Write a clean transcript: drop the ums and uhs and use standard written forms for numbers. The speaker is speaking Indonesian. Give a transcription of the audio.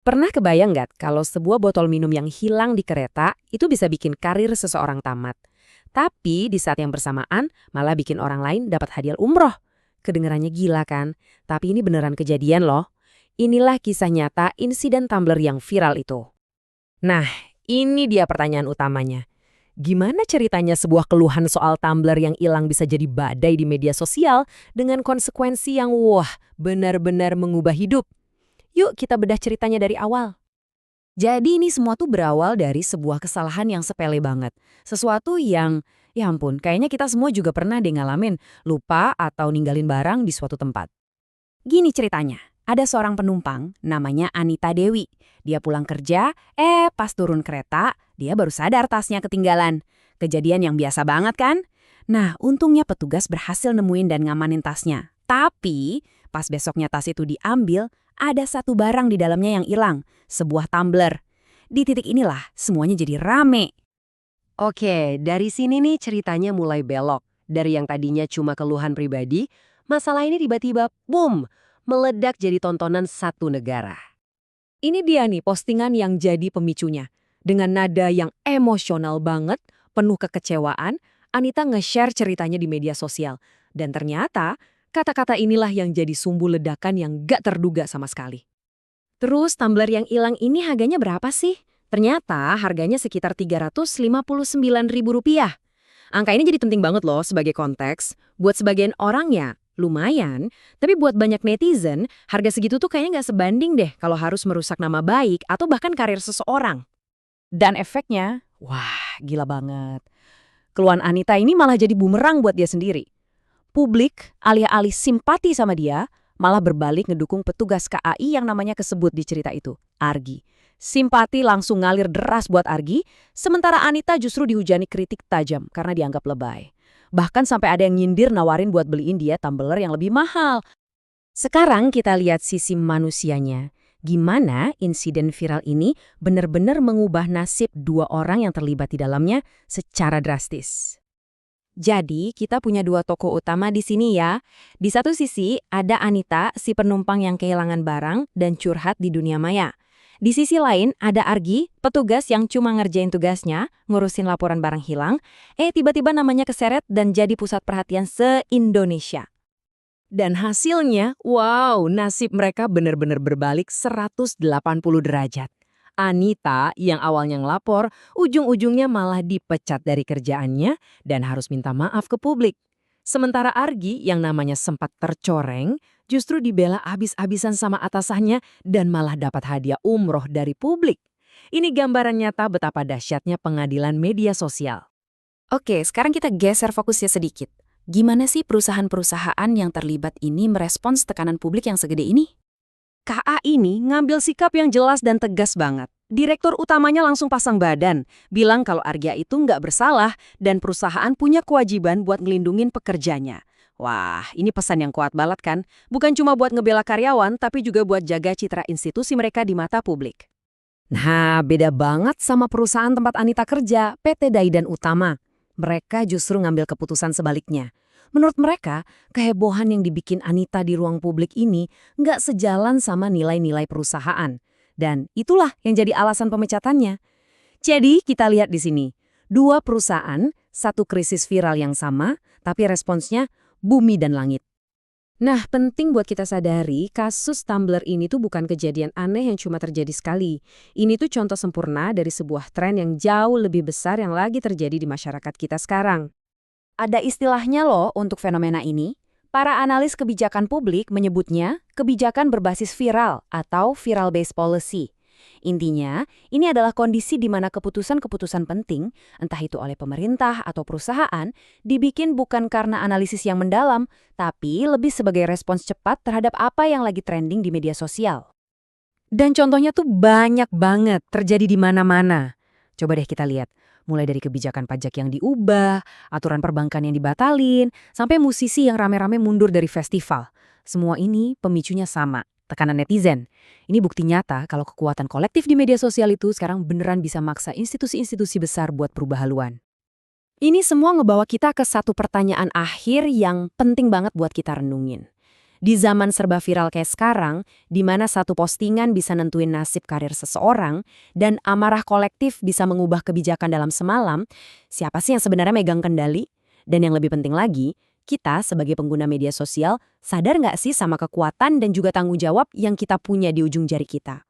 Pernah kebayang nggak kalau sebuah botol minum yang hilang di kereta itu bisa bikin karir seseorang tamat? Tapi di saat yang bersamaan malah bikin orang lain dapat hadiah umroh. Kedengarannya gila kan? Tapi ini beneran kejadian loh. Inilah kisah nyata insiden tumbler yang viral itu. Nah, ini dia pertanyaan utamanya. Gimana ceritanya sebuah keluhan soal tumbler yang hilang bisa jadi badai di media sosial dengan konsekuensi yang benar-benar mengubah hidup? Yuk kita bedah ceritanya dari awal. Jadi ini semua tuh berawal dari sebuah kesalahan yang sepele banget. Sesuatu yang, ya ampun, kayaknya kita semua juga pernah deh ngalamin, lupa atau ninggalin barang di suatu tempat. Gini ceritanya, ada seorang penumpang namanya Anita Dewi. Dia pulang kerja, pas turun kereta, dia baru sadar tasnya ketinggalan. Kejadian yang biasa banget kan? Nah, untungnya petugas berhasil nemuin dan ngamanin tasnya. Tapi, pas besoknya tas itu diambil, ada satu barang di dalamnya yang hilang, sebuah tumbler. Di titik inilah semuanya jadi rame. Oke, dari sini nih ceritanya mulai belok. Dari yang tadinya cuma keluhan pribadi, masalah ini tiba-tiba, boom, meledak jadi tontonan satu negara. Ini dia nih postingan yang jadi pemicunya. Dengan nada yang emosional banget, penuh kekecewaan, Anita nge-share ceritanya di media sosial. Dan ternyata, kata-kata inilah yang jadi sumbu ledakan yang gak terduga sama sekali. Terus tumbler yang hilang ini harganya berapa sih? Ternyata harganya sekitar Rp359.000. Angka ini jadi penting banget loh sebagai konteks. Buat sebagian orang ya, lumayan. Tapi buat banyak netizen, harga segitu tuh kayaknya nggak sebanding deh kalau harus merusak nama baik atau bahkan karir seseorang. Dan efeknya, wah gila banget. Keluhan Anita ini malah jadi bumerang buat dia sendiri. Publik, alih-alih simpati sama dia, malah berbalik ngedukung petugas KAI yang namanya kesebut di cerita itu, Argi. Simpati langsung ngalir deras buat Argi, sementara Anita justru dihujani kritik tajam karena dianggap lebay. Bahkan sampai ada yang nyindir nawarin buat beliin dia tumbler yang lebih mahal. Sekarang kita lihat sisi manusianya. Gimana insiden viral ini benar-benar mengubah nasib dua orang yang terlibat di dalamnya secara drastis. Jadi, kita punya dua tokoh utama di sini ya. Di satu sisi, ada Anita, si penumpang yang kehilangan barang dan curhat di dunia maya. Di sisi lain, ada Argi, petugas yang cuma ngerjain tugasnya, ngurusin laporan barang hilang, tiba-tiba namanya keseret dan jadi pusat perhatian se-Indonesia. Dan hasilnya, wow, nasib mereka benar-benar berbalik 180 derajat. Anita yang awalnya ngelapor, ujung-ujungnya malah dipecat dari kerjaannya dan harus minta maaf ke publik. Sementara Argi yang namanya sempat tercoreng, justru dibela abis-abisan sama atasannya dan malah dapat hadiah umroh dari publik. Ini gambaran nyata betapa dahsyatnya pengadilan media sosial. Oke, sekarang kita geser fokusnya sedikit. Gimana sih perusahaan-perusahaan yang terlibat ini merespons tekanan publik yang segede ini? KA ini ngambil sikap yang jelas dan tegas banget. Direktur utamanya langsung pasang badan, bilang kalau Argia itu nggak bersalah dan perusahaan punya kewajiban buat ngelindungin pekerjanya. Wah, ini pesan yang kuat banget kan? Bukan cuma buat ngebela karyawan, tapi juga buat jaga citra institusi mereka di mata publik. Nah, beda banget sama perusahaan tempat Anita kerja, PT Daidan Utama. Mereka justru ngambil keputusan sebaliknya. Menurut mereka, kehebohan yang dibikin Anita di ruang publik ini nggak sejalan sama nilai-nilai perusahaan. Dan itulah yang jadi alasan pemecatannya. Jadi kita lihat di sini, dua perusahaan, satu krisis viral yang sama, tapi responsnya bumi dan langit. Nah, penting buat kita sadari, kasus tumbler ini tuh bukan kejadian aneh yang cuma terjadi sekali. Ini tuh contoh sempurna dari sebuah tren yang jauh lebih besar yang lagi terjadi di masyarakat kita sekarang. Ada istilahnya loh untuk fenomena ini. Para analis kebijakan publik menyebutnya kebijakan berbasis viral atau viral-based policy. Intinya, ini adalah kondisi di mana keputusan-keputusan penting, entah itu oleh pemerintah atau perusahaan, dibikin bukan karena analisis yang mendalam, tapi lebih sebagai respons cepat terhadap apa yang lagi trending di media sosial. Dan contohnya tuh banyak banget, terjadi di mana-mana. Coba deh kita lihat. Mulai dari kebijakan pajak yang diubah, aturan perbankan yang dibatalin, sampai musisi yang rame-rame mundur dari festival. Semua ini pemicunya sama, tekanan netizen. Ini bukti nyata kalau kekuatan kolektif di media sosial itu sekarang beneran bisa maksa institusi-institusi besar buat berubah haluan. Ini semua ngebawa kita ke satu pertanyaan akhir yang penting banget buat kita renungin. Di zaman serba viral kayak sekarang, di mana satu postingan bisa nentuin nasib karir seseorang, dan amarah kolektif bisa mengubah kebijakan dalam semalam, siapa sih yang sebenarnya megang kendali? Dan yang lebih penting lagi, kita sebagai pengguna media sosial sadar nggak sih sama kekuatan dan juga tanggung jawab yang kita punya di ujung jari kita?